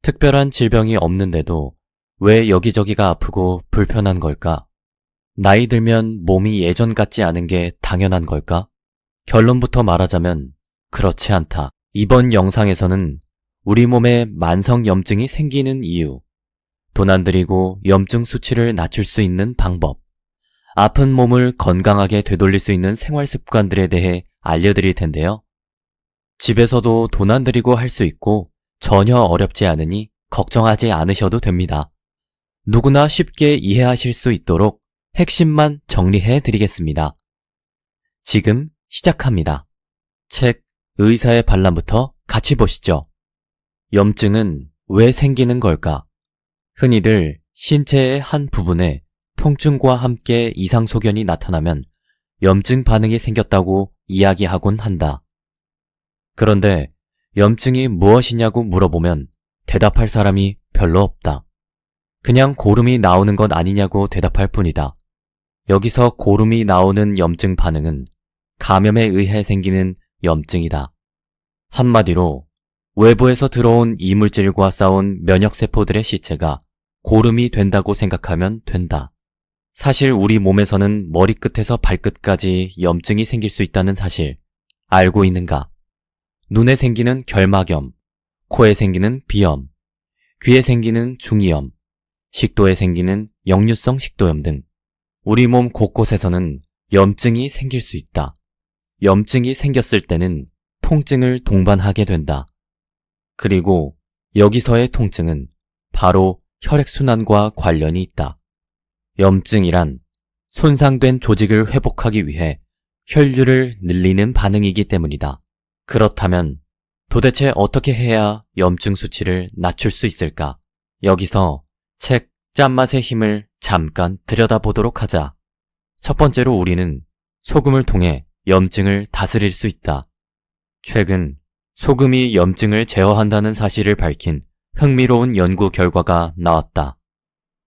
특별한 질병이 없는데도 왜 여기저기가 아프고 불편한 걸까? 나이 들면 몸이 예전 같지 않은 게 당연한 걸까? 결론부터 말하자면 그렇지 않다. 이번 영상에서는 우리 몸에 만성 염증이 생기는 이유, 돈 안 들이고 염증 수치를 낮출 수 있는 방법, 아픈 몸을 건강하게 되돌릴 수 있는 생활 습관들에 대해 알려드릴 텐데요. 집에서도 돈 안 들이고 할 수 있고 전혀 어렵지 않으니 걱정하지 않으셔도 됩니다. 누구나 쉽게 이해하실 수 있도록 핵심만 정리해 드리겠습니다. 지금 시작합니다. 책 의사의 반란부터 같이 보시죠. 염증은 왜 생기는 걸까? 흔히들 신체의 한 부분에 통증과 함께 이상소견이 나타나면 염증 반응이 생겼다고 이야기하곤 한다. 그런데 염증이 무엇이냐고 물어보면 대답할 사람이 별로 없다. 그냥 고름이 나오는 것 아니냐고 대답할 뿐이다. 여기서 고름이 나오는 염증 반응은 감염에 의해 생기는 염증이다. 한마디로 외부에서 들어온 이물질과 싸운 면역세포들의 시체가 고름이 된다고 생각하면 된다. 사실 우리 몸에서는 머리끝에서 발끝까지 염증이 생길 수 있다는 사실 알고 있는가? 눈에 생기는 결막염, 코에 생기는 비염, 귀에 생기는 중이염, 식도에 생기는 역류성 식도염 등 우리 몸 곳곳에서는 염증이 생길 수 있다. 염증이 생겼을 때는 통증을 동반하게 된다. 그리고 여기서의 통증은 바로 혈액순환과 관련이 있다. 염증이란 손상된 조직을 회복하기 위해 혈류를 늘리는 반응이기 때문이다. 그렇다면 도대체 어떻게 해야 염증 수치를 낮출 수 있을까? 여기서 책 짠맛의 힘을 잠깐 들여다보도록 하자. 첫 번째로 우리는 소금을 통해 염증을 다스릴 수 있다. 최근 소금이 염증을 제어한다는 사실을 밝힌 흥미로운 연구 결과가 나왔다.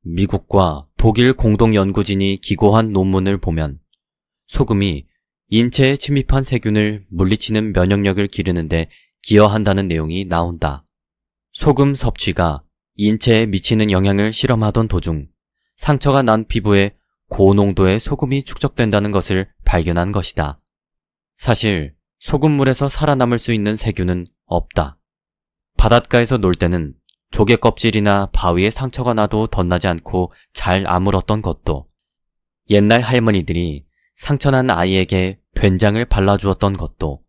미국과 독일 공동연구진이 기고한 논문을 보면 소금이 인체에 침입한 세균을 물리치는 면역력을 기르는데 기여한다는 내용이 나온다. 소금 섭취가 인체에 미치는 영향을 실험하던 도중 상처가 난 피부에 고농도의 소금이 축적된다는 것을 발견한 것이다. 사실 소금물에서 살아남을 수 있는 세균은 없다. 바닷가에서 놀 때는 조개 껍질이나 바위에 상처가 나도 덧나지 않고 잘 아물었던 것도, 옛날 할머니들이 상처난 아이에게 된장을 발라주었던 것도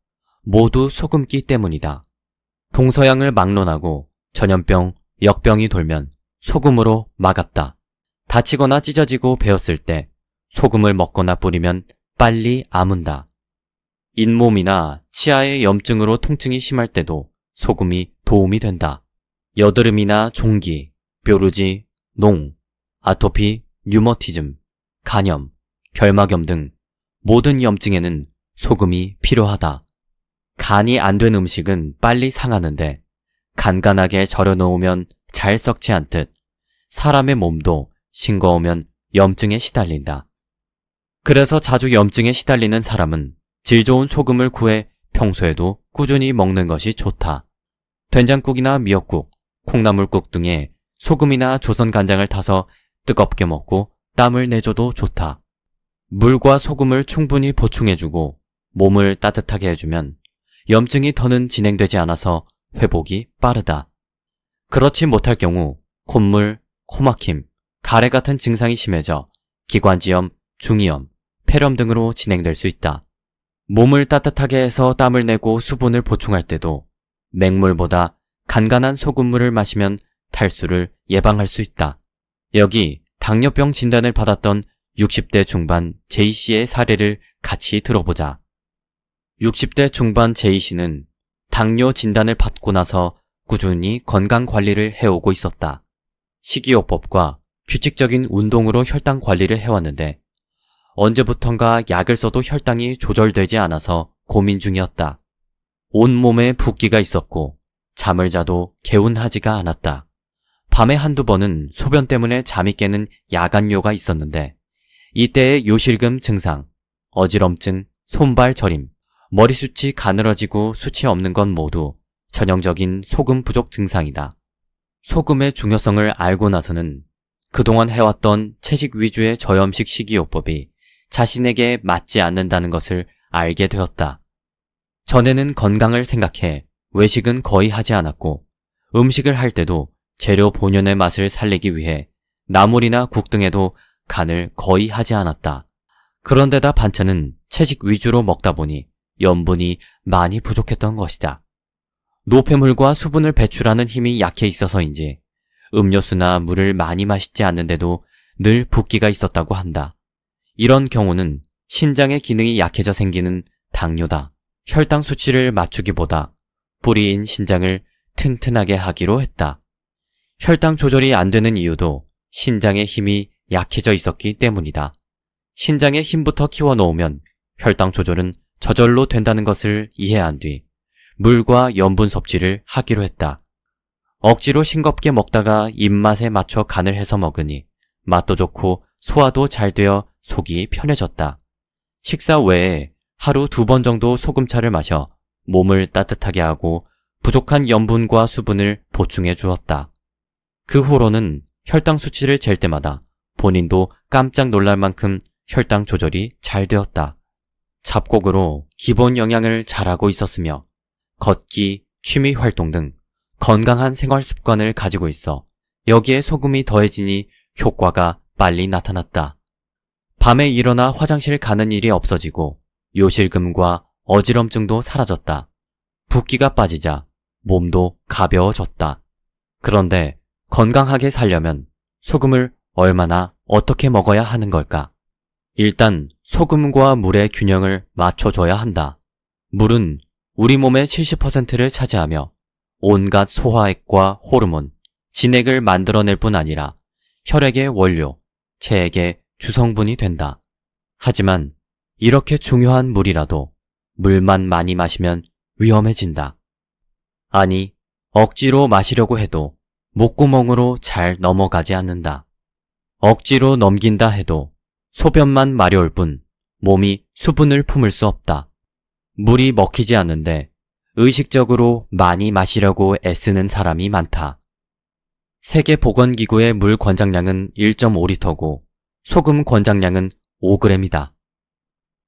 모두 소금기 때문이다. 동서양을 막론하고 전염병, 역병이 돌면 소금으로 막았다. 다치거나 찢어지고 베었을 때 소금을 먹거나 뿌리면 빨리 아문다. 잇몸이나 치아의 염증으로 통증이 심할 때도 소금이 도움이 된다. 여드름이나 종기, 뾰루지, 농, 아토피, 류머티즘, 간염, 결막염 등 모든 염증에는 소금이 필요하다. 간이 안 된 음식은 빨리 상하는데 간간하게 절여 놓으면 잘 썩지 않듯 사람의 몸도 싱거우면 염증에 시달린다. 그래서 자주 염증에 시달리는 사람은 질 좋은 소금을 구해 평소에도 꾸준히 먹는 것이 좋다. 된장국이나 미역국, 콩나물국 등에 소금이나 조선간장을 타서 뜨겁게 먹고 땀을 내줘도 좋다. 물과 소금을 충분히 보충해주고 몸을 따뜻하게 해주면 염증이 더는 진행되지 않아서 회복이 빠르다. 그렇지 못할 경우 콧물, 코막힘, 가래 같은 증상이 심해져 기관지염, 중이염, 폐렴 등으로 진행될 수 있다. 몸을 따뜻하게 해서 땀을 내고 수분을 보충할 때도 맹물보다 간간한 소금물을 마시면 탈수를 예방할 수 있다. 여기 당뇨병 진단을 받았던 60대 중반 J씨의 사례를 같이 들어보자. 60대 중반 J씨는 당뇨 진단을 받고 나서 꾸준히 건강 관리를 해오고 있었다. 식이요법과 규칙적인 운동으로 혈당 관리를 해왔는데 언제부턴가 약을 써도 혈당이 조절되지 않아서 고민 중이었다. 온몸에 붓기가 있었고 잠을 자도 개운하지가 않았다. 밤에 한두 번은 소변 때문에 잠이 깨는 야간요가 있었는데 이때의 요실금 증상, 어지럼증, 손발 저림, 머리숱이 가늘어지고 숱이 없는 건 모두 전형적인 소금 부족 증상이다. 소금의 중요성을 알고 나서는 그동안 해왔던 채식 위주의 저염식 식이요법이 자신에게 맞지 않는다는 것을 알게 되었다. 전에는 건강을 생각해 외식은 거의 하지 않았고 음식을 할 때도 재료 본연의 맛을 살리기 위해 나물이나 국 등에도 간을 거의 하지 않았다. 그런데다 반찬은 채식 위주로 먹다 보니 염분이 많이 부족했던 것이다. 노폐물과 수분을 배출하는 힘이 약해 있어서인지 음료수나 물을 많이 마시지 않는데도 늘 붓기가 있었다고 한다. 이런 경우는 신장의 기능이 약해져 생기는 당뇨다. 혈당 수치를 맞추기보다 뿌리인 신장을 튼튼하게 하기로 했다. 혈당 조절이 안 되는 이유도 신장의 힘이 약해져 있었기 때문이다. 신장의 힘부터 키워놓으면 혈당 조절은 저절로 된다는 것을 이해한 뒤 물과 염분 섭취를 하기로 했다. 억지로 싱겁게 먹다가 입맛에 맞춰 간을 해서 먹으니 맛도 좋고 소화도 잘 되어 속이 편해졌다. 식사 외에 하루 2번 정도 소금차를 마셔 몸을 따뜻하게 하고 부족한 염분과 수분을 보충해 주었다. 그 후로는 혈당 수치를 잴 때마다 본인도 깜짝 놀랄 만큼 혈당 조절이 잘 되었다. 잡곡으로 기본 영양을 잘하고 있었으며 걷기, 취미 활동 등 건강한 생활 습관을 가지고 있어 여기에 소금이 더해지니 효과가 빨리 나타났다. 밤에 일어나 화장실 가는 일이 없어지고 요실금과 어지럼증도 사라졌다. 붓기가 빠지자 몸도 가벼워졌다. 그런데 건강하게 살려면 소금을 얼마나 어떻게 먹어야 하는 걸까? 일단 소금과 물의 균형을 맞춰줘야 한다. 물은 우리 몸의 70%를 차지하며 온갖 소화액과 호르몬, 진액을 만들어낼 뿐 아니라 혈액의 원료, 체액의 주성분이 된다. 하지만 이렇게 중요한 물이라도 물만 많이 마시면 위험해진다. 아니, 억지로 마시려고 해도 목구멍으로 잘 넘어가지 않는다. 억지로 넘긴다 해도 소변만 마려울 뿐 몸이 수분을 품을 수 없다. 물이 먹히지 않는데 의식적으로 많이 마시려고 애쓰는 사람이 많다. 세계보건기구의 물 권장량은 1.5리터고 소금 권장량은 5g이다.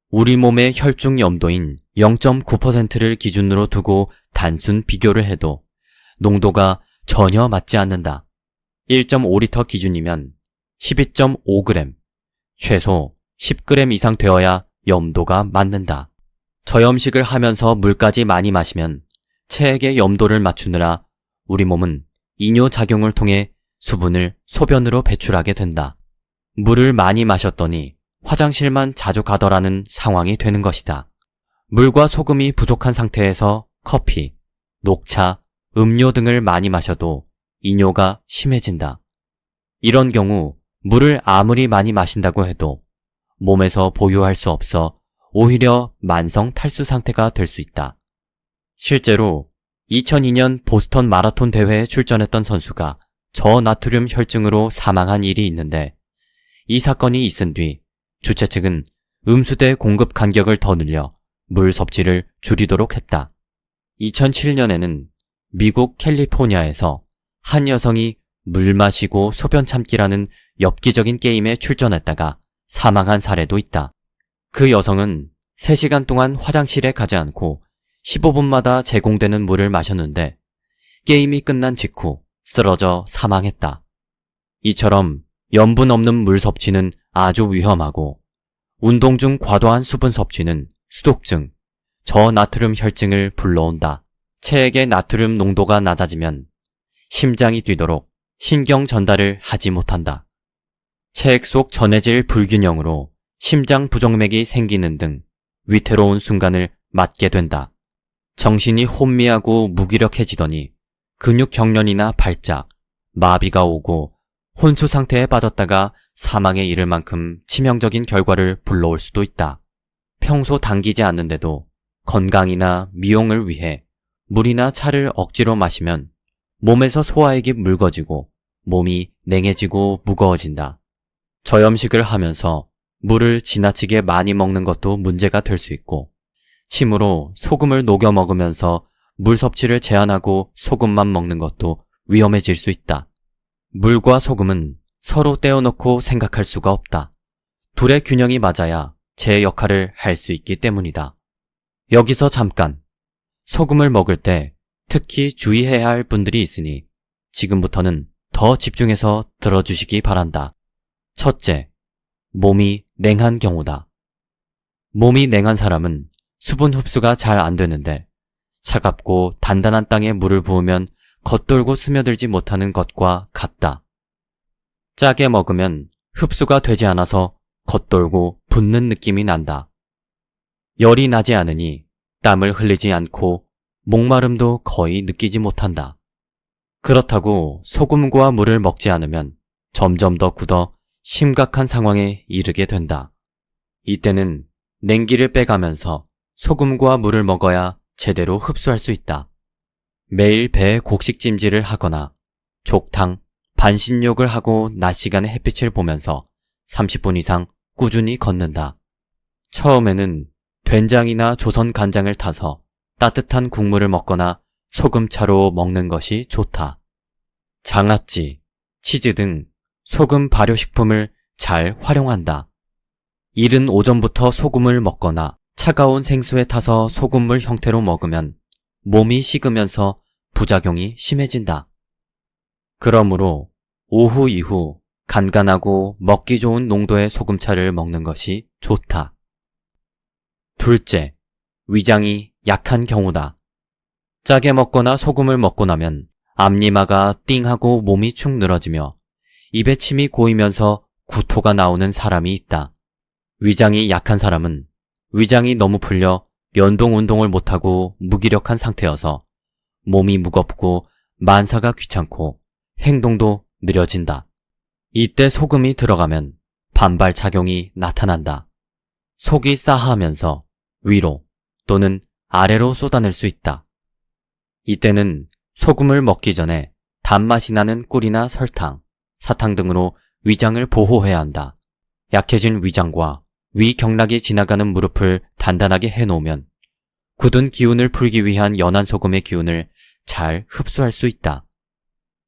우리 몸의 혈중 염도인 0.9%를 기준으로 두고 단순 비교를 해도 농도가 전혀 맞지 않는다. 1.5리터 기준이면 12.5g, 최소 10g 이상 되어야 염도가 맞는다. 저염식을 하면서 물까지 많이 마시면 체액의 염도를 맞추느라 우리 몸은 이뇨작용을 통해 수분을 소변으로 배출하게 된다. 물을 많이 마셨더니 화장실만 자주 가더라는 상황이 되는 것이다. 물과 소금이 부족한 상태에서 커피, 녹차, 음료 등을 많이 마셔도 이뇨가 심해진다. 이런 경우 물을 아무리 많이 마신다고 해도 몸에서 보유할 수 없어 오히려 만성 탈수 상태가 될 수 있다. 실제로 2002년 보스턴 마라톤 대회에 출전했던 선수가 저나트륨 혈증으로 사망한 일이 있는데 이 사건이 있은 뒤 주최 측은 음수대 공급 간격을 더 늘려 물 섭취를 줄이도록 했다. 2007년에는 미국 캘리포니아에서 한 여성이 물 마시고 소변 참기라는 엽기적인 게임에 출전했다가 사망한 사례도 있다. 그 여성은 3시간 동안 화장실에 가지 않고 15분마다 제공되는 물을 마셨는데 게임이 끝난 직후 쓰러져 사망했다. 이처럼 염분 없는 물 섭취는 아주 위험하고 운동 중 과도한 수분 섭취는 수독증, 저나트륨 혈증을 불러온다. 체액의 나트륨 농도가 낮아지면 심장이 뛰도록 신경 전달을 하지 못한다. 체액 속 전해질 불균형으로 심장 부정맥이 생기는 등 위태로운 순간을 맞게 된다. 정신이 혼미하고 무기력해지더니 근육 경련이나 발작, 마비가 오고 혼수 상태에 빠졌다가 사망에 이를 만큼 치명적인 결과를 불러올 수도 있다. 평소 당기지 않는데도 건강이나 미용을 위해 물이나 차를 억지로 마시면 몸에서 소화액이 묽어지고 몸이 냉해지고 무거워진다. 저염식을 하면서 물을 지나치게 많이 먹는 것도 문제가 될 수 있고 침으로 소금을 녹여 먹으면서 물 섭취를 제한하고 소금만 먹는 것도 위험해질 수 있다. 물과 소금은 서로 떼어놓고 생각할 수가 없다. 둘의 균형이 맞아야 제 역할을 할 수 있기 때문이다. 여기서 잠깐, 소금을 먹을 때 특히 주의해야 할 분들이 있으니 지금부터는 더 집중해서 들어주시기 바란다. 첫째, 몸이 냉한 경우다. 몸이 냉한 사람은 수분 흡수가 잘 안 되는데 차갑고 단단한 땅에 물을 부으면 겉돌고 스며들지 못하는 것과 같다. 짜게 먹으면 흡수가 되지 않아서 겉돌고 붓는 느낌이 난다. 열이 나지 않으니 땀을 흘리지 않고 목마름도 거의 느끼지 못한다. 그렇다고 소금과 물을 먹지 않으면 점점 더 굳어 심각한 상황에 이르게 된다. 이때는 냉기를 빼가면서 소금과 물을 먹어야 제대로 흡수할 수 있다. 매일 배에 곡식찜질을 하거나 족탕, 반신욕을 하고 낮 시간에 햇빛을 보면서 30분 이상 꾸준히 걷는다. 처음에는 된장이나 조선 간장을 타서 따뜻한 국물을 먹거나 소금차로 먹는 것이 좋다. 장아찌, 치즈 등 소금 발효식품을 잘 활용한다. 이른 오전부터 소금을 먹거나 차가운 생수에 타서 소금물 형태로 먹으면 몸이 식으면서 부작용이 심해진다. 그러므로 오후 이후 간간하고 먹기 좋은 농도의 소금차를 먹는 것이 좋다. 둘째, 위장이 약한 경우다. 짜게 먹거나 소금을 먹고 나면 앞니마가 띵하고 몸이 축 늘어지며 입에 침이 고이면서 구토가 나오는 사람이 있다. 위장이 약한 사람은 위장이 너무 풀려 연동 운동을 못하고 무기력한 상태여서 몸이 무겁고 만사가 귀찮고 행동도 느려진다. 이때 소금이 들어가면 반발작용이 나타난다. 속이 싸하면서 위로 또는 아래로 쏟아낼 수 있다. 이때는 소금을 먹기 전에 단맛이 나는 꿀이나 설탕, 사탕 등으로 위장을 보호해야 한다. 약해진 위장과 위경락이 지나가는 무릎을 단단하게 해놓으면 굳은 기운을 풀기 위한 연한 소금의 기운을 잘 흡수할 수 있다.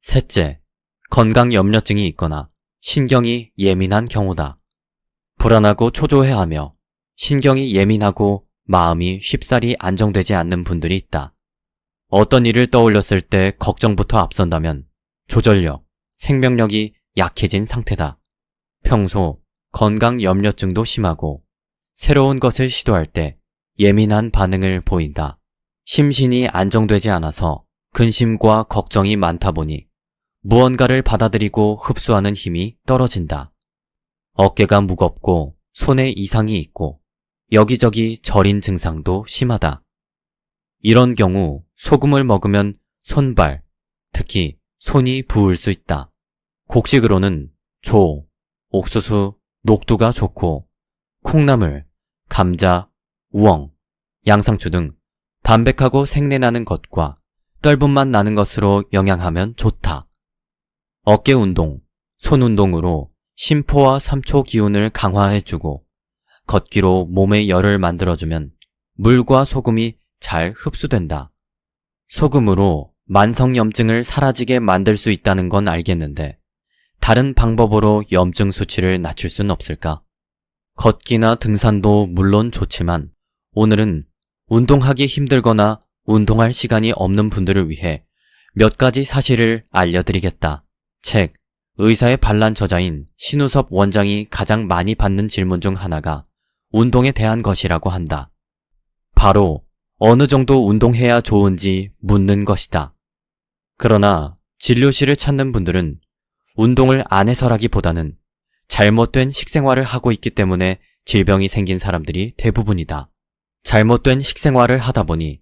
셋째, 건강염려증이 있거나 신경이 예민한 경우다. 불안하고 초조해하며 신경이 예민하고 마음이 쉽사리 안정되지 않는 분들이 있다. 어떤 일을 떠올렸을 때 걱정부터 앞선다면 조절력, 생명력이 약해진 상태다. 평소 건강염려증도 심하고 새로운 것을 시도할 때 예민한 반응을 보인다. 심신이 안정되지 않아서 근심과 걱정이 많다 보니 무언가를 받아들이고 흡수하는 힘이 떨어진다. 어깨가 무겁고 손에 이상이 있고 여기저기 저린 증상도 심하다. 이런 경우 소금을 먹으면 손발, 특히 손이 부을 수 있다. 곡식으로는 조, 옥수수, 녹두가 좋고 콩나물, 감자, 우엉, 양상추 등 담백하고 생내나는 것과 떫은 맛 나는 것으로 영양하면 좋다. 어깨 운동, 손 운동으로 심포와 삼초 기운을 강화해주고 걷기로 몸의 열을 만들어주면 물과 소금이 잘 흡수된다. 소금으로 만성염증을 사라지게 만들 수 있다는 건 알겠는데 다른 방법으로 염증 수치를 낮출 순 없을까? 걷기나 등산도 물론 좋지만 오늘은 운동하기 힘들거나 운동할 시간이 없는 분들을 위해 몇 가지 사실을 알려드리겠다. 책 의사의 반란 저자인 신우섭 원장이 가장 많이 받는 질문 중 하나가 운동에 대한 것이라고 한다. 바로 어느 정도 운동해야 좋은지 묻는 것이다. 그러나 진료실을 찾는 분들은 운동을 안 해서라기보다는 잘못된 식생활을 하고 있기 때문에 질병이 생긴 사람들이 대부분이다. 잘못된 식생활을 하다 보니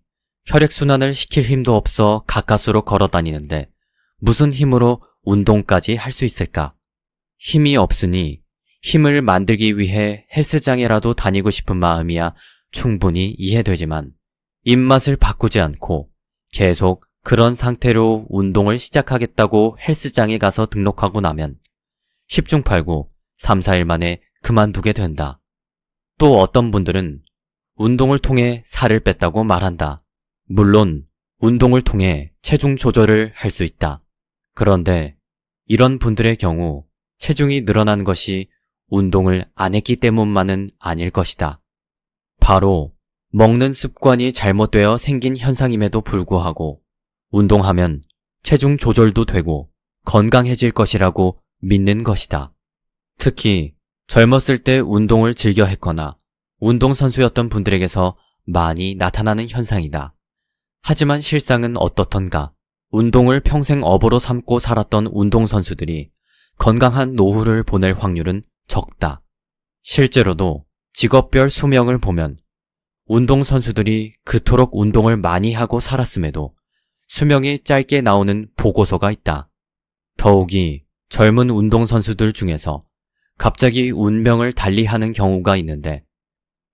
혈액순환을 시킬 힘도 없어 가까스로 걸어 다니는데 무슨 힘으로 운동까지 할 수 있을까? 힘이 없으니 힘을 만들기 위해 헬스장에라도 다니고 싶은 마음이야 충분히 이해되지만 입맛을 바꾸지 않고 계속 그런 상태로 운동을 시작하겠다고 헬스장에 가서 등록하고 나면 10중 8구 3, 4일 만에 그만두게 된다. 또 어떤 분들은 운동을 통해 살을 뺐다고 말한다. 물론 운동을 통해 체중 조절을 할 수 있다. 그런데 이런 분들의 경우 체중이 늘어난 것이 운동을 안 했기 때문만은 아닐 것이다. 바로 먹는 습관이 잘못되어 생긴 현상임에도 불구하고 운동하면 체중 조절도 되고 건강해질 것이라고 믿는 것이다. 특히 젊었을 때 운동을 즐겨 했거나 운동선수였던 분들에게서 많이 나타나는 현상이다. 하지만 실상은 어떻던가? 운동을 평생 업으로 삼고 살았던 운동선수들이 건강한 노후를 보낼 확률은 적다. 실제로도 직업별 수명을 보면 운동선수들이 그토록 운동을 많이 하고 살았음에도 수명이 짧게 나오는 보고서가 있다. 더욱이 젊은 운동선수들 중에서 갑자기 운명을 달리하는 경우가 있는데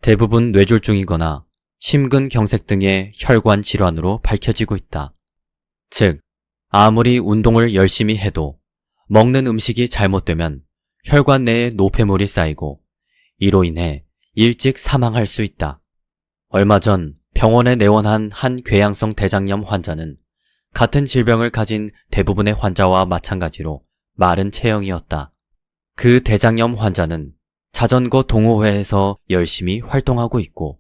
대부분 뇌졸중이거나 심근경색 등의 혈관 질환으로 밝혀지고 있다. 즉, 아무리 운동을 열심히 해도 먹는 음식이 잘못되면 혈관 내에 노폐물이 쌓이고 이로 인해 일찍 사망할 수 있다. 얼마 전 병원에 내원한 한 궤양성 대장염 환자는 같은 질병을 가진 대부분의 환자와 마찬가지로 마른 체형이었다. 그 대장염 환자는 자전거 동호회에서 열심히 활동하고 있고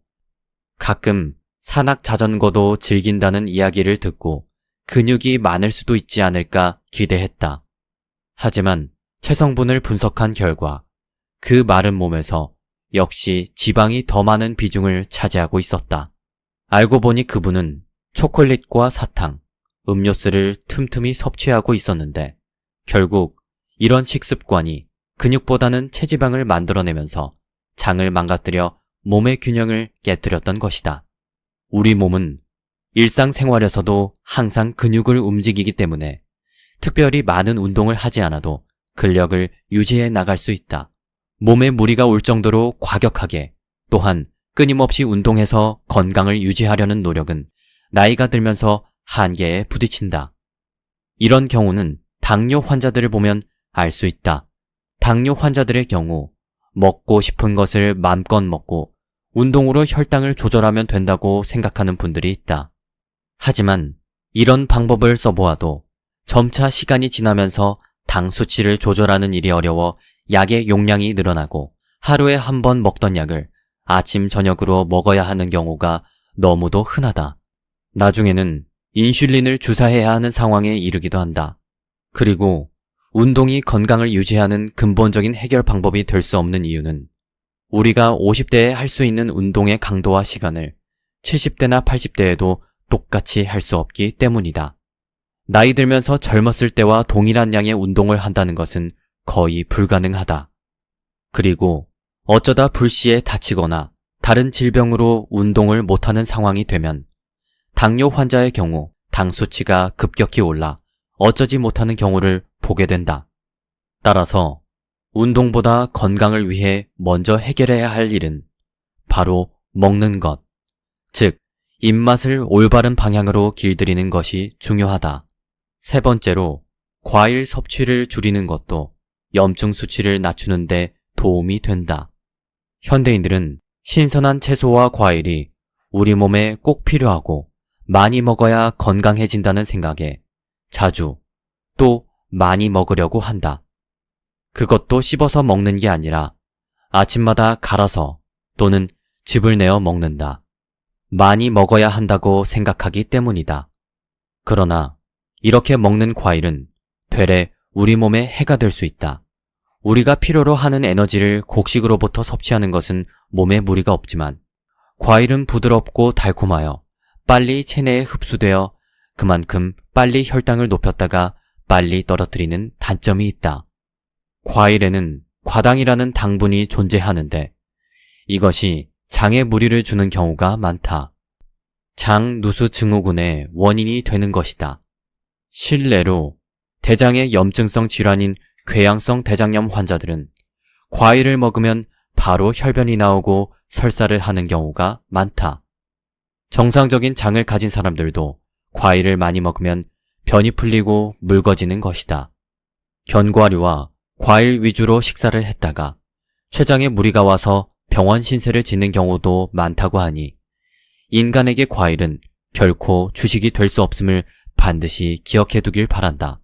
가끔 산악 자전거도 즐긴다는 이야기를 듣고 근육이 많을 수도 있지 않을까 기대했다. 하지만 체성분을 분석한 결과 그 마른 몸에서 역시 지방이 더 많은 비중을 차지하고 있었다. 알고 보니 그분은 초콜릿과 사탕, 음료수를 틈틈이 섭취하고 있었는데 결국 이런 식습관이 근육보다는 체지방을 만들어내면서 장을 망가뜨려 몸의 균형을 깨뜨렸던 것이다. 우리 몸은 일상생활에서도 항상 근육을 움직이기 때문에 특별히 많은 운동을 하지 않아도 근력을 유지해 나갈 수 있다. 몸에 무리가 올 정도로 과격하게 또한 끊임없이 운동해서 건강을 유지하려는 노력은 나이가 들면서 한계에 부딪힌다. 이런 경우는 당뇨 환자들을 보면 알 수 있다. 당뇨 환자들의 경우 먹고 싶은 것을 맘껏 먹고 운동으로 혈당을 조절하면 된다고 생각하는 분들이 있다. 하지만 이런 방법을 써보아도 점차 시간이 지나면서 당 수치를 조절하는 일이 어려워 약의 용량이 늘어나고 하루에 한 번 먹던 약을 아침, 저녁으로 먹어야 하는 경우가 너무도 흔하다. 나중에는 인슐린을 주사해야 하는 상황에 이르기도 한다. 그리고 운동이 건강을 유지하는 근본적인 해결 방법이 될 수 없는 이유는 우리가 50대에 할 수 있는 운동의 강도와 시간을 70대나 80대에도 똑같이 할 수 없기 때문이다. 나이 들면서 젊었을 때와 동일한 양의 운동을 한다는 것은 거의 불가능하다. 그리고 어쩌다 불시에 다치거나 다른 질병으로 운동을 못하는 상황이 되면 당뇨 환자의 경우 당 수치가 급격히 올라 어쩌지 못하는 경우를 보게 된다. 따라서 운동보다 건강을 위해 먼저 해결해야 할 일은 바로 먹는 것, 즉 입맛을 올바른 방향으로 길들이는 것이 중요하다. 세 번째로 과일 섭취를 줄이는 것도 염증 수치를 낮추는 데 도움이 된다. 현대인들은 신선한 채소와 과일이 우리 몸에 꼭 필요하고 많이 먹어야 건강해진다는 생각에 자주 또 많이 먹으려고 한다. 그것도 씹어서 먹는 게 아니라 아침마다 갈아서 또는 즙을 내어 먹는다. 많이 먹어야 한다고 생각하기 때문이다. 그러나 이렇게 먹는 과일은 되레 우리 몸에 해가 될 수 있다. 우리가 필요로 하는 에너지를 곡식으로부터 섭취하는 것은 몸에 무리가 없지만 과일은 부드럽고 달콤하여 빨리 체내에 흡수되어 그만큼 빨리 혈당을 높였다가 빨리 떨어뜨리는 단점이 있다. 과일에는 과당이라는 당분이 존재하는데 이것이 장에 무리를 주는 경우가 많다. 장누수 증후군의 원인이 되는 것이다. 실례로 대장의 염증성 질환인 궤양성 대장염 환자들은 과일을 먹으면 바로 혈변이 나오고 설사를 하는 경우가 많다. 정상적인 장을 가진 사람들도 과일을 많이 먹으면 변이 풀리고 묽어지는 것이다. 견과류와 과일 위주로 식사를 했다가 췌장에 무리가 와서 병원 신세를 짓는 경우도 많다고 하니 인간에게 과일은 결코 주식이 될 수 없음을 반드시 기억해 두길 바란다.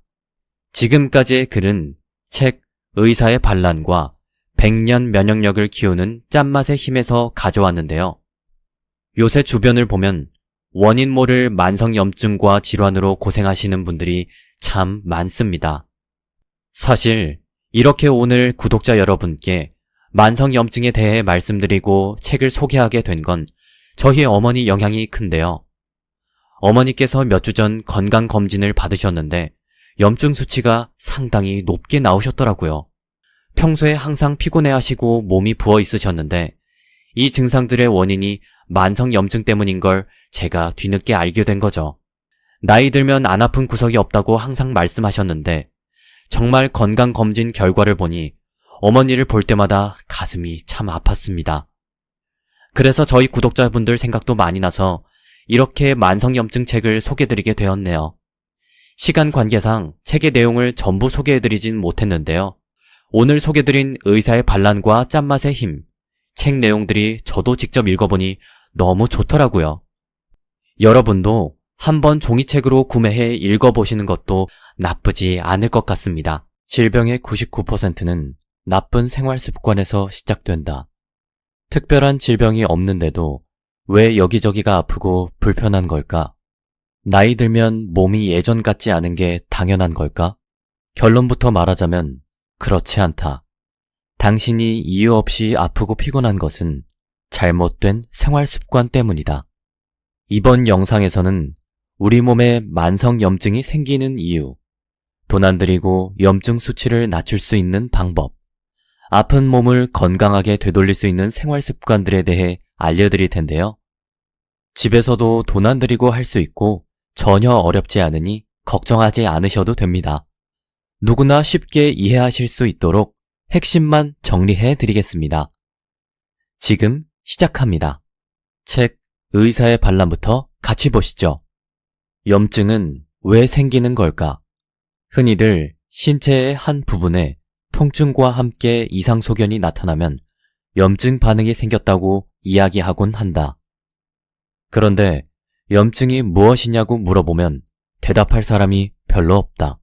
지금까지의 글은 책 의사의 반란과 100년 면역력을 키우는 짠맛의 힘에서 가져왔는데요. 요새 주변을 보면 원인 모를 만성염증과 질환으로 고생하시는 분들이 참 많습니다. 사실 이렇게 오늘 구독자 여러분께 만성염증에 대해 말씀드리고 책을 소개하게 된 건 저희 어머니 영향이 큰데요. 어머니께서 몇 주 전 건강검진을 받으셨는데 염증 수치가 상당히 높게 나오셨더라고요. 평소에 항상 피곤해하시고 몸이 부어 있으셨는데 이 증상들의 원인이 만성염증 때문인 걸 제가 뒤늦게 알게 된 거죠. 나이 들면 안 아픈 구석이 없다고 항상 말씀하셨는데 정말 건강검진 결과를 보니 어머니를 볼 때마다 가슴이 참 아팠습니다. 그래서 저희 구독자분들 생각도 많이 나서 이렇게 만성염증 책을 소개드리게 되었네요. 시간 관계상 책의 내용을 전부 소개해드리진 못했는데요. 오늘 소개드린 의사의 반란과 짠맛의 힘, 책 내용들이 저도 직접 읽어보니 너무 좋더라고요. 여러분도 한번 종이책으로 구매해 읽어보시는 것도 나쁘지 않을 것 같습니다. 질병의 99%는 나쁜 생활 습관에서 시작된다. 특별한 질병이 없는데도 왜 여기저기가 아프고 불편한 걸까? 나이 들면 몸이 예전 같지 않은 게 당연한 걸까? 결론부터 말하자면 그렇지 않다. 당신이 이유 없이 아프고 피곤한 것은 잘못된 생활 습관 때문이다. 이번 영상에서는 우리 몸에 만성염증이 생기는 이유, 돈 안 들이고 염증 수치를 낮출 수 있는 방법, 아픈 몸을 건강하게 되돌릴 수 있는 생활 습관들에 대해 알려드릴 텐데요. 집에서도 돈 안 들이고 할 수 있고 전혀 어렵지 않으니 걱정하지 않으셔도 됩니다. 누구나 쉽게 이해하실 수 있도록 핵심만 정리해 드리겠습니다. 지금 시작합니다. 책 의사의 반란부터 같이 보시죠. 염증은 왜 생기는 걸까? 흔히들 신체의 한 부분에 통증과 함께 이상소견이 나타나면 염증 반응이 생겼다고 이야기하곤 한다. 그런데 염증이 무엇이냐고 물어보면 대답할 사람이 별로 없다.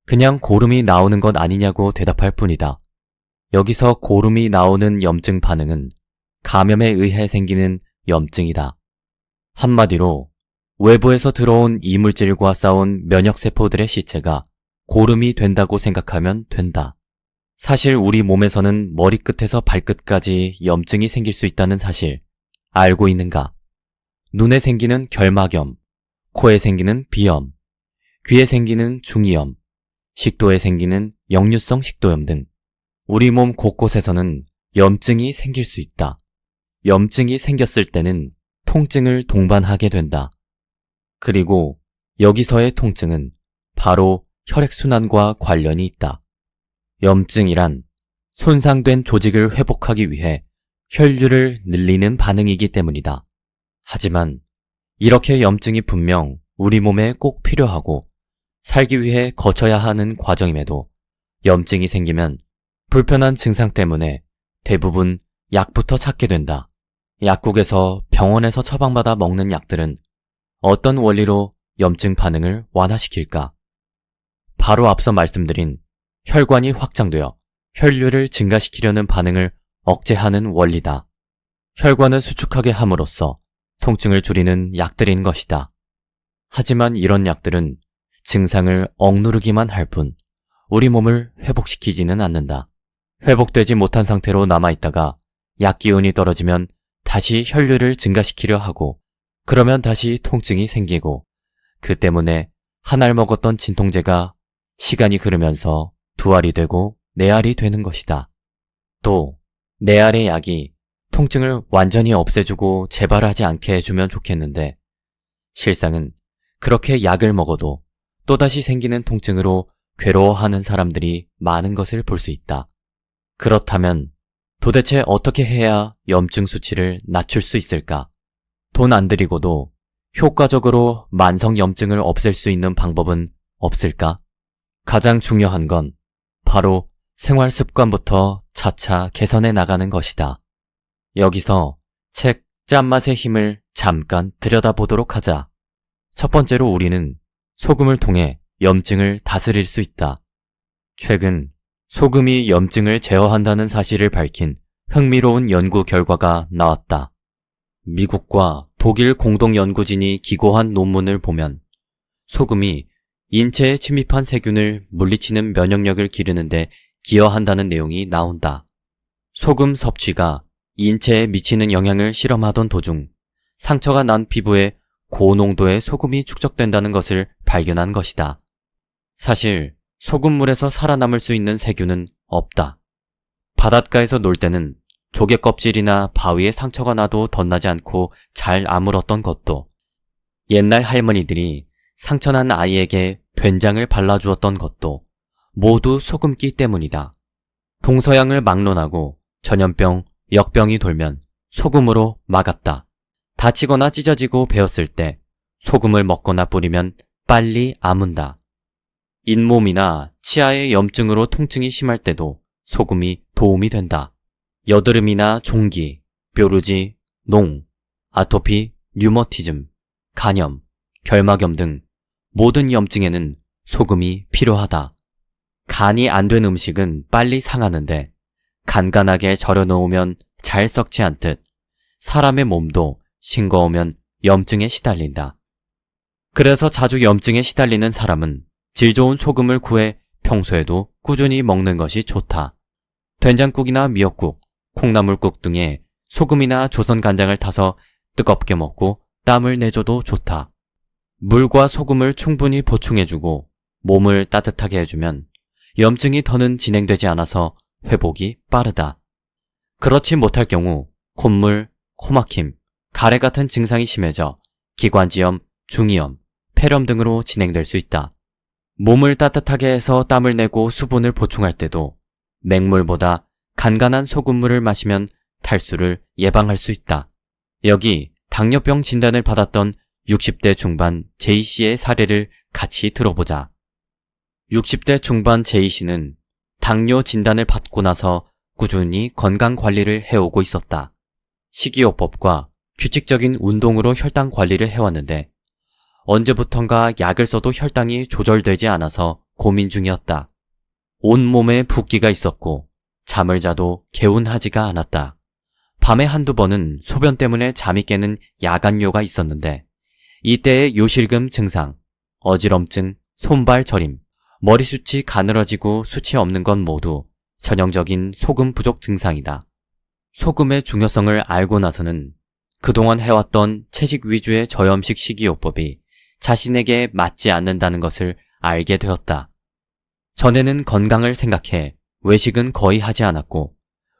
그냥 고름이 나오는 것 아니냐고 대답할 뿐이다. 여기서 고름이 나오는 염증 반응은 감염에 의해 생기는 염증이다. 한마디로 외부에서 들어온 이물질과 싸운 면역세포들의 시체가 고름이 된다고 생각하면 된다. 사실 우리 몸에서는 머리끝에서 발끝까지 염증이 생길 수 있다는 사실 알고 있는가? 눈에 생기는 결막염, 코에 생기는 비염, 귀에 생기는 중이염, 식도에 생기는 역류성 식도염 등 우리 몸 곳곳에서는 염증이 생길 수 있다. 염증이 생겼을 때는 통증을 동반하게 된다. 그리고 여기서의 통증은 바로 혈액순환과 관련이 있다. 염증이란 손상된 조직을 회복하기 위해 혈류를 늘리는 반응이기 때문이다. 하지만 이렇게 염증이 분명 우리 몸에 꼭 필요하고 살기 위해 거쳐야 하는 과정임에도 염증이 생기면 불편한 증상 때문에 대부분 약부터 찾게 된다. 약국에서 병원에서 처방받아 먹는 약들은 어떤 원리로 염증 반응을 완화시킬까? 바로 앞서 말씀드린 혈관이 확장되어 혈류를 증가시키려는 반응을 억제하는 원리다. 혈관을 수축하게 함으로써 통증을 줄이는 약들인 것이다. 하지만 이런 약들은 증상을 억누르기만 할 뿐 우리 몸을 회복시키지는 않는다. 회복되지 못한 상태로 남아있다가 약 기운이 떨어지면 다시 혈류를 증가시키려 하고 그러면 다시 통증이 생기고 그 때문에 한 알 먹었던 진통제가 시간이 흐르면서 두 알이 되고 네 알이 되는 것이다. 또 네 알의 약이 통증을 완전히 없애주고 재발하지 않게 해주면 좋겠는데 실상은 그렇게 약을 먹어도 또다시 생기는 통증으로 괴로워하는 사람들이 많은 것을 볼 수 있다. 그렇다면 도대체 어떻게 해야 염증 수치를 낮출 수 있을까? 돈 안 들이고도 효과적으로 만성염증을 없앨 수 있는 방법은 없을까? 가장 중요한 건 바로 생활 습관부터 차차 개선해 나가는 것이다. 여기서 책 짠맛의 힘을 잠깐 들여다보도록 하자. 첫 번째로 우리는 소금을 통해 염증을 다스릴 수 있다. 최근 소금이 염증을 제어한다는 사실을 밝힌 흥미로운 연구 결과가 나왔다. 미국과 독일 공동연구진이 기고한 논문을 보면 소금이 인체에 침입한 세균을 물리치는 면역력을 기르는데 기여한다는 내용이 나온다. 소금 섭취가 인체에 미치는 영향을 실험하던 도중 상처가 난 피부에 고농도의 소금이 축적된다는 것을 발견한 것이다. 사실 소금물에서 살아남을 수 있는 세균은 없다. 바닷가에서 놀 때는 조개 껍질이나 바위에 상처가 나도 덧나지 않고 잘 아물었던 것도, 옛날 할머니들이 상처난 아이에게 된장을 발라주었던 것도 모두 소금기 때문이다. 동서양을 막론하고 전염병, 역병이 돌면 소금으로 막았다. 다치거나 찢어지고 베었을 때 소금을 먹거나 뿌리면 빨리 아문다. 잇몸이나 치아의 염증으로 통증이 심할 때도 소금이 도움이 된다. 여드름이나 종기, 뾰루지, 농, 아토피, 류머티즘, 간염, 결막염 등 모든 염증에는 소금이 필요하다. 간이 안 된 음식은 빨리 상하는데 간간하게 절여 놓으면 잘 썩지 않듯 사람의 몸도 싱거우면 염증에 시달린다. 그래서 자주 염증에 시달리는 사람은 질 좋은 소금을 구해 평소에도 꾸준히 먹는 것이 좋다. 된장국이나 미역국, 콩나물국 등에 소금이나 조선간장을 타서 뜨겁게 먹고 땀을 내줘도 좋다. 물과 소금을 충분히 보충해주고 몸을 따뜻하게 해주면 염증이 더는 진행되지 않아서 회복이 빠르다. 그렇지 못할 경우 콧물, 코막힘, 가래 같은 증상이 심해져 기관지염, 중이염, 폐렴 등으로 진행될 수 있다. 몸을 따뜻하게 해서 땀을 내고 수분을 보충할 때도 맹물보다 간간한 소금물을 마시면 탈수를 예방할 수 있다. 여기 당뇨병 진단을 받았던 60대 중반 J씨의 사례를 같이 들어보자. 60대 중반 J씨는 당뇨 진단을 받고 나서 꾸준히 건강 관리를 해오고 있었다. 식이요법과 규칙적인 운동으로 혈당 관리를 해왔는데 언제부턴가 약을 써도 혈당이 조절되지 않아서 고민 중이었다. 온몸에 붓기가 있었고 잠을 자도 개운하지가 않았다. 밤에 한두 번은 소변 때문에 잠이 깨는 야간요가 있었는데 이때의 요실금 증상, 어지럼증, 손발 저림, 머리숱이 가늘어지고 숱이 없는 건 모두 전형적인 소금 부족 증상이다. 소금의 중요성을 알고 나서는 그동안 해왔던 채식 위주의 저염식 식이요법이 자신에게 맞지 않는다는 것을 알게 되었다. 전에는 건강을 생각해 외식은 거의 하지 않았고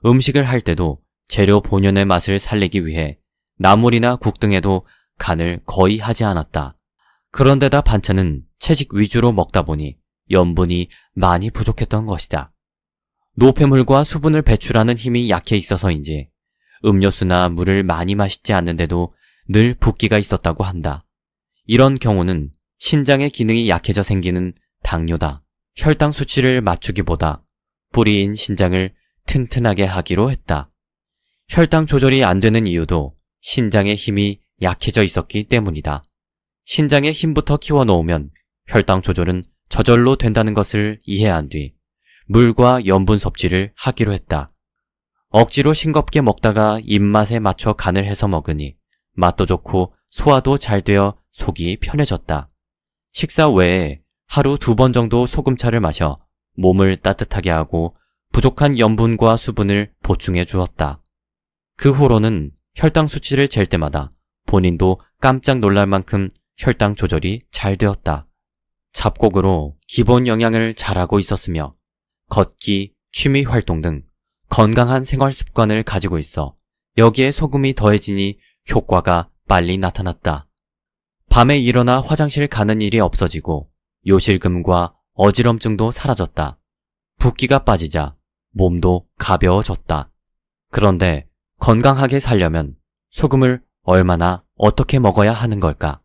음식을 할 때도 재료 본연의 맛을 살리기 위해 나물이나 국 등에도 간을 거의 하지 않았다. 그런데다 반찬은 채식 위주로 먹다 보니 염분이 많이 부족했던 것이다. 노폐물과 수분을 배출하는 힘이 약해 있어서인지 음료수나 물을 많이 마시지 않는데도 늘 붓기가 있었다고 한다. 이런 경우는 신장의 기능이 약해져 생기는 당뇨다. 혈당 수치를 맞추기보다 뿌리인 신장을 튼튼하게 하기로 했다. 혈당 조절이 안 되는 이유도 신장의 힘이 약해져 있었기 때문이다. 신장의 힘부터 키워놓으면 혈당 조절은 저절로 된다는 것을 이해한 뒤 물과 염분 섭취를 하기로 했다. 억지로 싱겁게 먹다가 입맛에 맞춰 간을 해서 먹으니 맛도 좋고 소화도 잘 되어 속이 편해졌다. 식사 외에 하루 2번 정도 소금차를 마셔 몸을 따뜻하게 하고 부족한 염분과 수분을 보충해 주었다. 그 후로는 혈당 수치를 잴 때마다 본인도 깜짝 놀랄 만큼 혈당 조절이 잘 되었다. 잡곡으로 기본 영양을 잘하고 있었으며 걷기, 취미 활동 등 건강한 생활 습관을 가지고 있어 여기에 소금이 더해지니 효과가 빨리 나타났다. 밤에 일어나 화장실 가는 일이 없어지고 요실금과 어지럼증도 사라졌다. 붓기가 빠지자 몸도 가벼워졌다. 그런데 건강하게 살려면 소금을 얼마나 어떻게 먹어야 하는 걸까?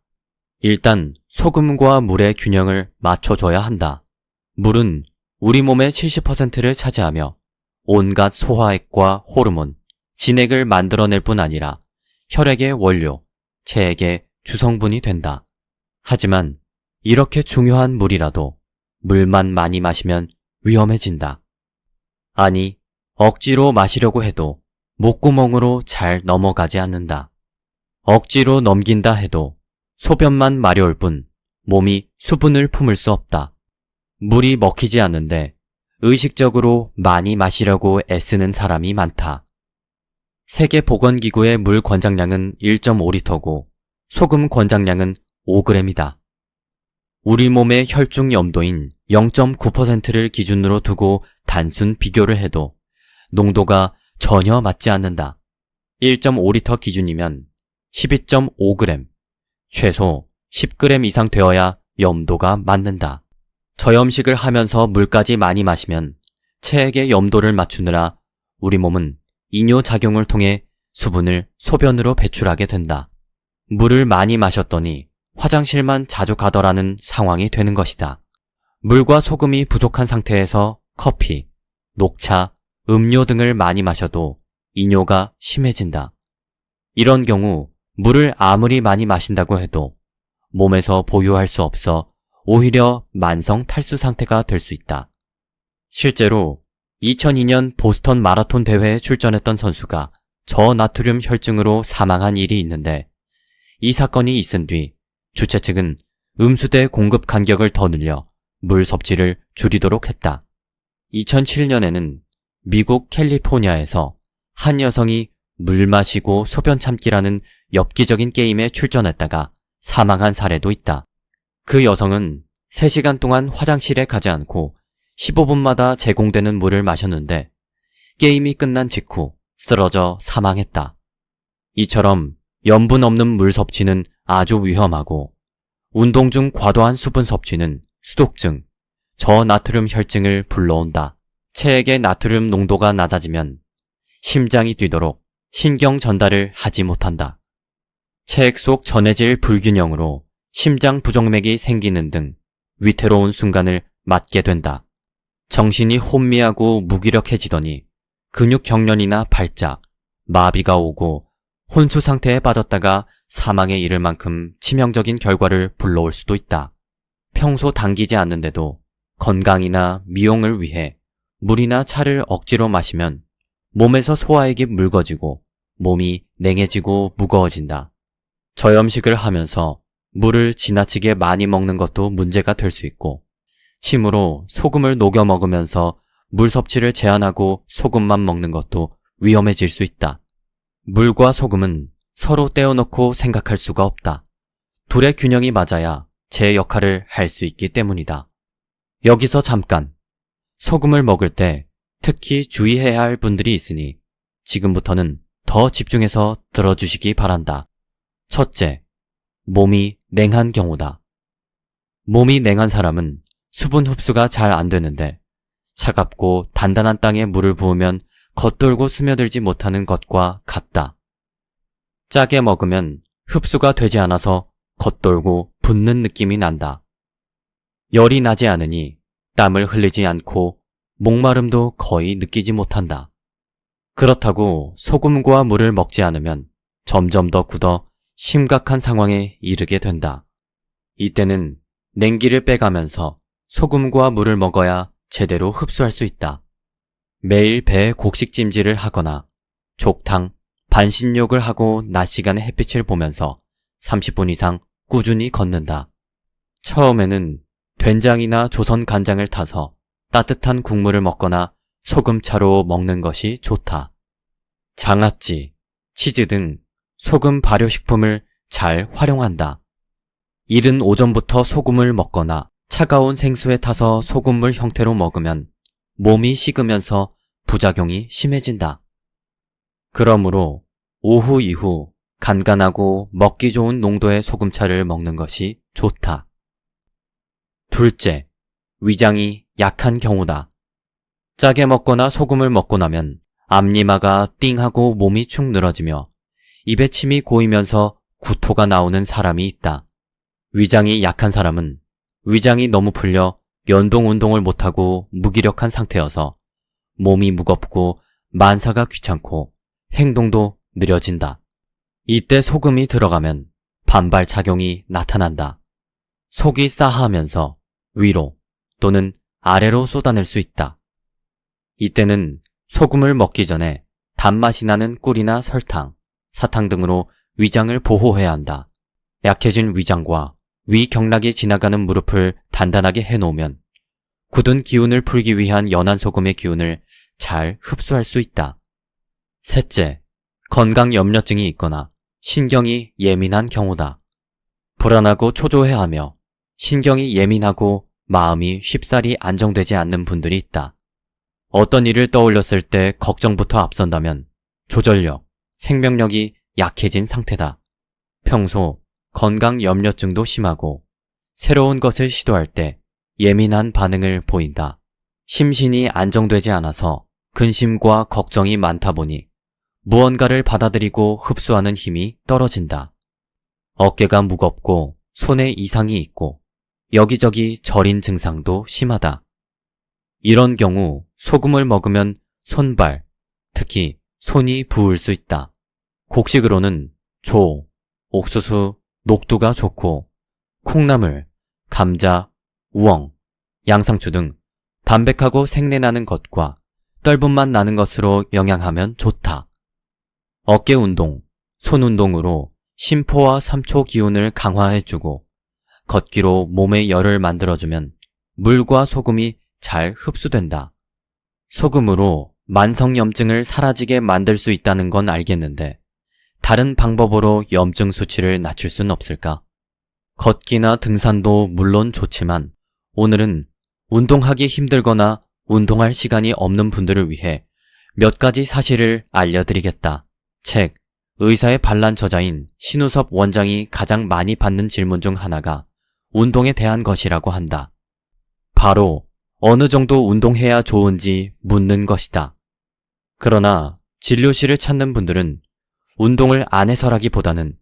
일단 소금과 물의 균형을 맞춰줘야 한다. 물은 우리 몸의 70%를 차지하며 온갖 소화액과 호르몬, 진액을 만들어낼 뿐 아니라 혈액의 원료, 체액의 주성분이 된다. 하지만 이렇게 중요한 물이라도 물만 많이 마시면 위험해진다. 아니, 억지로 마시려고 해도 목구멍으로 잘 넘어가지 않는다. 억지로 넘긴다 해도 소변만 마려울 뿐 몸이 수분을 품을 수 없다. 물이 먹히지 않는데 의식적으로 많이 마시려고 애쓰는 사람이 많다. 세계보건기구의 물 권장량은 1.5리터고 소금 권장량은 5g이다. 우리 몸의 혈중 염도인 0.9%를 기준으로 두고 단순 비교를 해도 농도가 전혀 맞지 않는다. 1.5리터 기준이면 12.5g, 최소 10g 이상 되어야 염도가 맞는다. 저염식을 하면서 물까지 많이 마시면 체액의 염도를 맞추느라 우리 몸은 이뇨작용을 통해 수분을 소변으로 배출하게 된다. 물을 많이 마셨더니 화장실만 자주 가더라는 상황이 되는 것이다. 물과 소금이 부족한 상태에서 커피, 녹차, 음료 등을 많이 마셔도 이뇨가 심해진다. 이런 경우 물을 아무리 많이 마신다고 해도 몸에서 보유할 수 없어 오히려 만성 탈수 상태가 될 수 있다. 실제로 2002년 보스턴 마라톤 대회에 출전했던 선수가 저나트륨 혈증으로 사망한 일이 있는데 이 사건이 있은 뒤 주최 측은 음수대 공급 간격을 더 늘려 물 섭취를 줄이도록 했다. 2007년에는 미국 캘리포니아에서 한 여성이 물 마시고 소변 참기라는 엽기적인 게임에 출전했다가 사망한 사례도 있다. 그 여성은 3시간 동안 화장실에 가지 않고 15분마다 제공되는 물을 마셨는데 게임이 끝난 직후 쓰러져 사망했다. 이처럼 염분 없는 물 섭취는 아주 위험하고 운동 중 과도한 수분 섭취는 수독증, 저나트륨 혈증을 불러온다. 체액의 나트륨 농도가 낮아지면 심장이 뛰도록 신경 전달을 하지 못한다. 체액 속 전해질 불균형으로 심장 부정맥이 생기는 등 위태로운 순간을 맞게 된다. 정신이 혼미하고 무기력해지더니 근육 경련이나 발작, 마비가 오고 혼수 상태에 빠졌다가 사망에 이를 만큼 치명적인 결과를 불러올 수도 있다. 평소 당기지 않는데도 건강이나 미용을 위해 물이나 차를 억지로 마시면 몸에서 소화액이 묽어지고 몸이 냉해지고 무거워진다. 저염식을 하면서 물을 지나치게 많이 먹는 것도 문제가 될 수 있고 침으로 소금을 녹여 먹으면서 물 섭취를 제한하고 소금만 먹는 것도 위험해질 수 있다. 물과 소금은 서로 떼어놓고 생각할 수가 없다. 둘의 균형이 맞아야 제 역할을 할 수 있기 때문이다. 여기서 잠깐, 소금을 먹을 때 특히 주의해야 할 분들이 있으니 지금부터는 더 집중해서 들어주시기 바란다. 첫째, 몸이 냉한 경우다. 몸이 냉한 사람은 수분 흡수가 잘 안 되는데 차갑고 단단한 땅에 물을 부으면 겉돌고 스며들지 못하는 것과 같다. 짜게 먹으면 흡수가 되지 않아서 겉돌고 붓는 느낌이 난다. 열이 나지 않으니 땀을 흘리지 않고 목마름도 거의 느끼지 못한다. 그렇다고 소금과 물을 먹지 않으면 점점 더 굳어 심각한 상황에 이르게 된다. 이때는 냉기를 빼가면서 소금과 물을 먹어야 제대로 흡수할 수 있다. 매일 배에 곡식찜질을 하거나 족탕, 반신욕을 하고 낮 시간에 햇빛을 보면서 30분 이상 꾸준히 걷는다. 처음에는 된장이나 조선 간장을 타서 따뜻한 국물을 먹거나 소금차로 먹는 것이 좋다. 장아찌, 치즈 등 소금 발효식품을 잘 활용한다. 이른 오전부터 소금을 먹거나 차가운 생수에 타서 소금물 형태로 먹으면 몸이 식으면서 부작용이 심해진다. 그러므로 오후 이후 간간하고 먹기 좋은 농도의 소금차를 먹는 것이 좋다. 둘째, 위장이 약한 경우다. 짜게 먹거나 소금을 먹고 나면 앞니마가 띵하고 몸이 축 늘어지며 입에 침이 고이면서 구토가 나오는 사람이 있다. 위장이 약한 사람은 위장이 너무 풀려 연동 운동을 못하고 무기력한 상태여서 몸이 무겁고 만사가 귀찮고 행동도 느려진다. 이때 소금이 들어가면 반발작용이 나타난다. 속이 싸하면서 위로 또는 아래로 쏟아낼 수 있다. 이때는 소금을 먹기 전에 단맛이 나는 꿀이나 설탕, 사탕 등으로 위장을 보호해야 한다. 약해진 위장과 위경락이 지나가는 무릎을 단단하게 해놓으면 굳은 기운을 풀기 위한 연한 소금의 기운을 잘 흡수할 수 있다. 셋째, 건강염려증이 있거나 신경이 예민한 경우다. 불안하고 초조해하며 신경이 예민하고 마음이 쉽사리 안정되지 않는 분들이 있다. 어떤 일을 떠올렸을 때 걱정부터 앞선다면 조절력, 생명력이 약해진 상태다. 평소 건강염려증도 심하고 새로운 것을 시도할 때 예민한 반응을 보인다. 심신이 안정되지 않아서 근심과 걱정이 많다 보니 무언가를 받아들이고 흡수하는 힘이 떨어진다. 어깨가 무겁고 손에 이상이 있고 여기저기 저린 증상도 심하다. 이런 경우 소금을 먹으면 손발, 특히 손이 부을 수 있다. 곡식으로는 조, 옥수수, 녹두가 좋고 콩나물, 감자, 우엉, 양상추 등 담백하고 생내나는 것과 떫은 맛 나는 것으로 영양하면 좋다. 어깨 운동, 손 운동으로 심포와 삼초 기운을 강화해주고 걷기로 몸의 열을 만들어주면 물과 소금이 잘 흡수된다. 소금으로 만성염증을 사라지게 만들 수 있다는 건 알겠는데 다른 방법으로 염증 수치를 낮출 순 없을까? 걷기나 등산도 물론 좋지만 오늘은 운동하기 힘들거나 운동할 시간이 없는 분들을 위해 몇 가지 사실을 알려드리겠다. 책 의사의 반란 저자인 신우섭 원장이 가장 많이 받는 질문 중 하나가 운동에 대한 것이라고 한다. 바로 어느 정도 운동해야 좋은지 묻는 것이다. 그러나 진료실을 찾는 분들은 운동을 안 해서라기보다는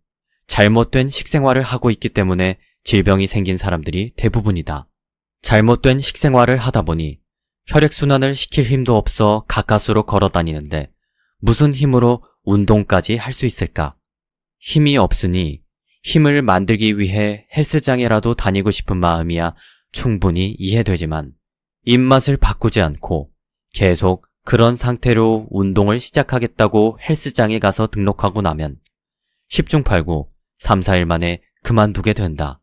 잘못된 식생활을 하고 있기 때문에 질병이 생긴 사람들이 대부분이다. 잘못된 식생활을 하다 보니 혈액순환을 시킬 힘도 없어 가까스로 걸어 다니는데 무슨 힘으로 운동까지 할 수 있을까? 힘이 없으니 힘을 만들기 위해 헬스장에라도 다니고 싶은 마음이야 충분히 이해되지만 입맛을 바꾸지 않고 계속 그런 상태로 운동을 시작하겠다고 헬스장에 가서 등록하고 나면 10중 8구 3, 4일 만에 그만두게 된다.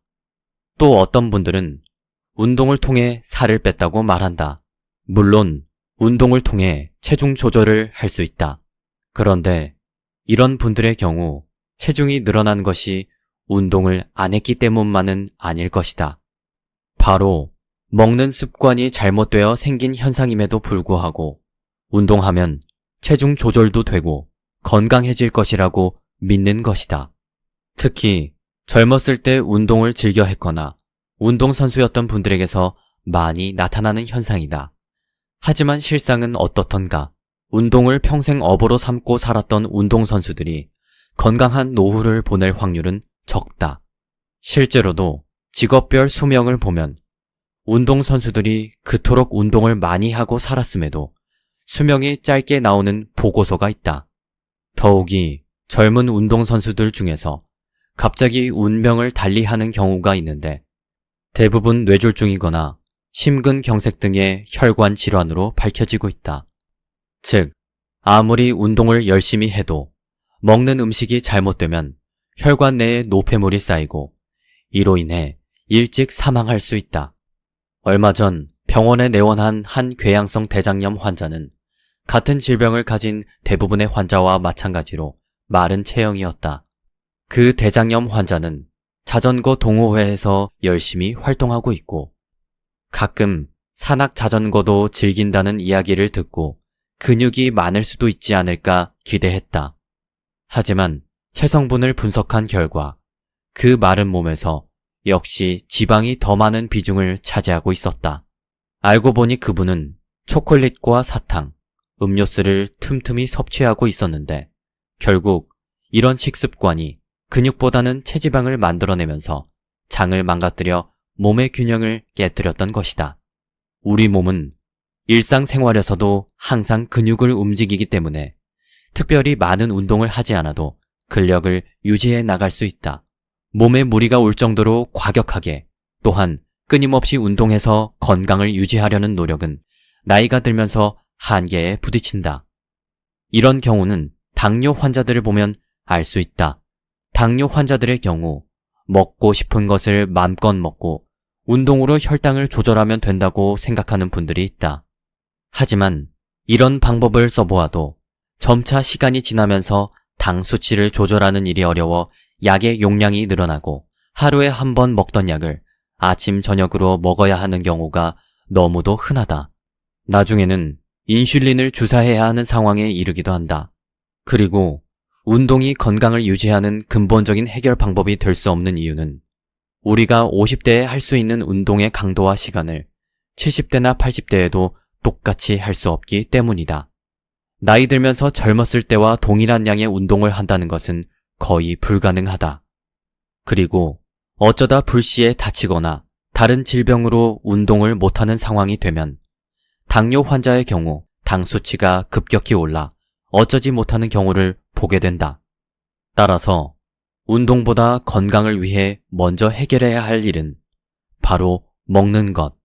또 어떤 분들은 운동을 통해 살을 뺐다고 말한다. 물론 운동을 통해 체중 조절을 할 수 있다. 그런데 이런 분들의 경우 체중이 늘어난 것이 운동을 안 했기 때문만은 아닐 것이다. 바로 먹는 습관이 잘못되어 생긴 현상임에도 불구하고 운동하면 체중 조절도 되고 건강해질 것이라고 믿는 것이다. 특히 젊었을 때 운동을 즐겨 했거나 운동선수였던 분들에게서 많이 나타나는 현상이다. 하지만 실상은 어떻던가? 운동을 평생 업으로 삼고 살았던 운동선수들이 건강한 노후를 보낼 확률은 적다. 실제로도 직업별 수명을 보면 운동선수들이 그토록 운동을 많이 하고 살았음에도 수명이 짧게 나오는 보고서가 있다. 더욱이 젊은 운동선수들 중에서 갑자기 운명을 달리하는 경우가 있는데 대부분 뇌졸중이거나 심근경색 등의 혈관 질환으로 밝혀지고 있다. 즉, 아무리 운동을 열심히 해도 먹는 음식이 잘못되면 혈관 내에 노폐물이 쌓이고 이로 인해 일찍 사망할 수 있다. 얼마 전 병원에 내원한 한 궤양성 대장염 환자는 같은 질병을 가진 대부분의 환자와 마찬가지로 마른 체형이었다. 그 대장염 환자는 자전거 동호회에서 열심히 활동하고 있고 가끔 산악 자전거도 즐긴다는 이야기를 듣고 근육이 많을 수도 있지 않을까 기대했다. 하지만 체성분을 분석한 결과 그 마른 몸에서 역시 지방이 더 많은 비중을 차지하고 있었다. 알고 보니 그분은 초콜릿과 사탕, 음료수를 틈틈이 섭취하고 있었는데 결국 이런 식습관이 근육보다는 체지방을 만들어내면서 장을 망가뜨려 몸의 균형을 깨뜨렸던 것이다. 우리 몸은 일상생활에서도 항상 근육을 움직이기 때문에 특별히 많은 운동을 하지 않아도 근력을 유지해 나갈 수 있다. 몸에 무리가 올 정도로 과격하게 또한 끊임없이 운동해서 건강을 유지하려는 노력은 나이가 들면서 한계에 부딪힌다. 이런 경우는 당뇨 환자들을 보면 알 수 있다. 당뇨 환자들의 경우 먹고 싶은 것을 마음껏 먹고 운동으로 혈당을 조절하면 된다고 생각하는 분들이 있다. 하지만 이런 방법을 써보아도 점차 시간이 지나면서 당 수치를 조절하는 일이 어려워 약의 용량이 늘어나고 하루에 한 번 먹던 약을 아침, 저녁으로 먹어야 하는 경우가 너무도 흔하다. 나중에는 인슐린을 주사해야 하는 상황에 이르기도 한다. 그리고 운동이 건강을 유지하는 근본적인 해결 방법이 될 수 없는 이유는 우리가 50대에 할 수 있는 운동의 강도와 시간을 70대나 80대에도 똑같이 할 수 없기 때문이다. 나이 들면서 젊었을 때와 동일한 양의 운동을 한다는 것은 거의 불가능하다. 그리고 어쩌다 불시에 다치거나 다른 질병으로 운동을 못하는 상황이 되면 당뇨 환자의 경우 당 수치가 급격히 올라 어쩌지 못하는 경우를 보게 된다. 따라서 운동보다 건강을 위해 먼저 해결해야 할 일은 바로 먹는 것,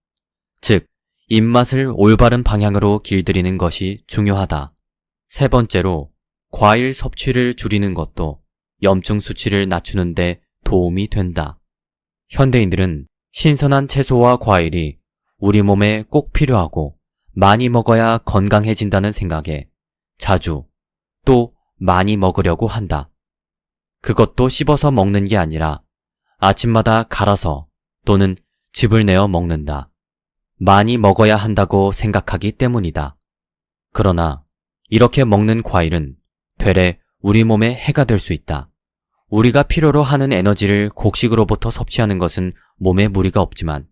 즉 입맛을 올바른 방향으로 길들이는 것이 중요하다. 세 번째로 과일 섭취를 줄이는 것도 염증 수치를 낮추는 데 도움이 된다. 현대인들은 신선한 채소와 과일이 우리 몸에 꼭 필요하고 많이 먹어야 건강해진다는 생각에 자주 또 많이 먹으려고 한다. 그것도 씹어서 먹는 게 아니라 아침마다 갈아서 또는 즙을 내어 먹는다. 많이 먹어야 한다고 생각하기 때문이다. 그러나 이렇게 먹는 과일은 되레 우리 몸에 해가 될 수 있다. 우리가 필요로 하는 에너지를 곡식으로부터 섭취하는 것은 몸에 무리가 없지만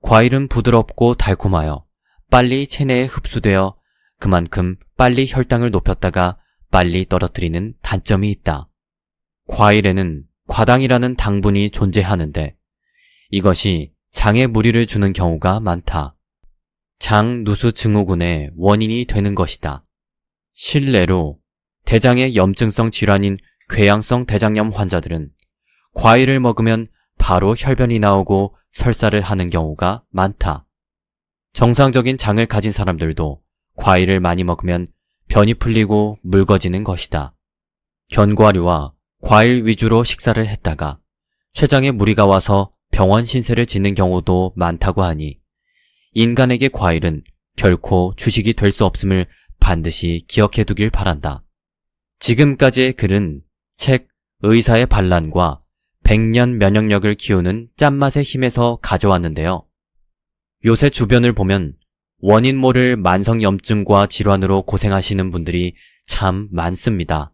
과일은 부드럽고 달콤하여 빨리 체내에 흡수되어 그만큼 빨리 혈당을 높였다가 빨리 떨어뜨리는 단점이 있다. 과일에는 과당이라는 당분이 존재하는데 이것이 장에 무리를 주는 경우가 많다. 장 누수 증후군의 원인이 되는 것이다. 실례로 대장의 염증성 질환인 궤양성 대장염 환자들은 과일을 먹으면 바로 혈변이 나오고 설사를 하는 경우가 많다. 정상적인 장을 가진 사람들도 과일을 많이 먹으면 변이 풀리고 묽어지는 것이다. 견과류와 과일 위주로 식사를 했다가 췌장에 무리가 와서 병원 신세를 짓는 경우도 많다고 하니 인간에게 과일은 결코 주식이 될 수 없음을 반드시 기억해 두길 바란다. 지금까지의 글은 책 의사의 반란과 100년 면역력을 키우는 짠맛의 힘에서 가져왔는데요. 요새 주변을 보면 원인 모를 만성염증과 질환으로 고생하시는 분들이 참 많습니다.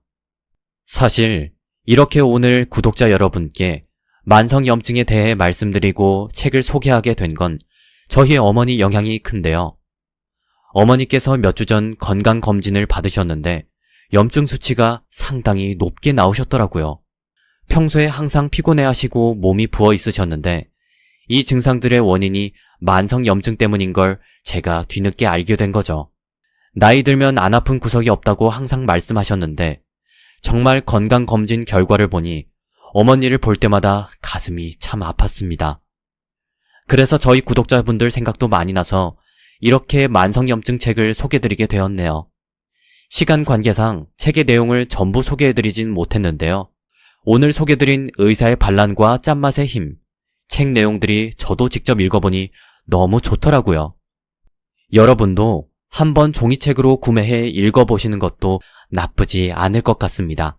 사실 이렇게 오늘 구독자 여러분께 만성염증에 대해 말씀드리고 책을 소개하게 된 건 저희 어머니 영향이 큰데요. 어머니께서 몇 주 전 건강검진을 받으셨는데 염증 수치가 상당히 높게 나오셨더라고요. 평소에 항상 피곤해하시고 몸이 부어 있으셨는데 이 증상들의 원인이 만성염증 때문인 걸 제가 뒤늦게 알게 된 거죠. 나이 들면 안 아픈 구석이 없다고 항상 말씀하셨는데 정말 건강검진 결과를 보니 어머니를 볼 때마다 가슴이 참 아팠습니다. 그래서 저희 구독자분들 생각도 많이 나서 이렇게 만성염증 책을 소개드리게 되었네요. 시간 관계상 책의 내용을 전부 소개해드리진 못했는데요. 오늘 소개드린 의사의 반란과 짠맛의 힘, 책 내용들이 저도 직접 읽어보니 너무 좋더라고요. 여러분도 한번 종이책으로 구매해 읽어보시는 것도 나쁘지 않을 것 같습니다.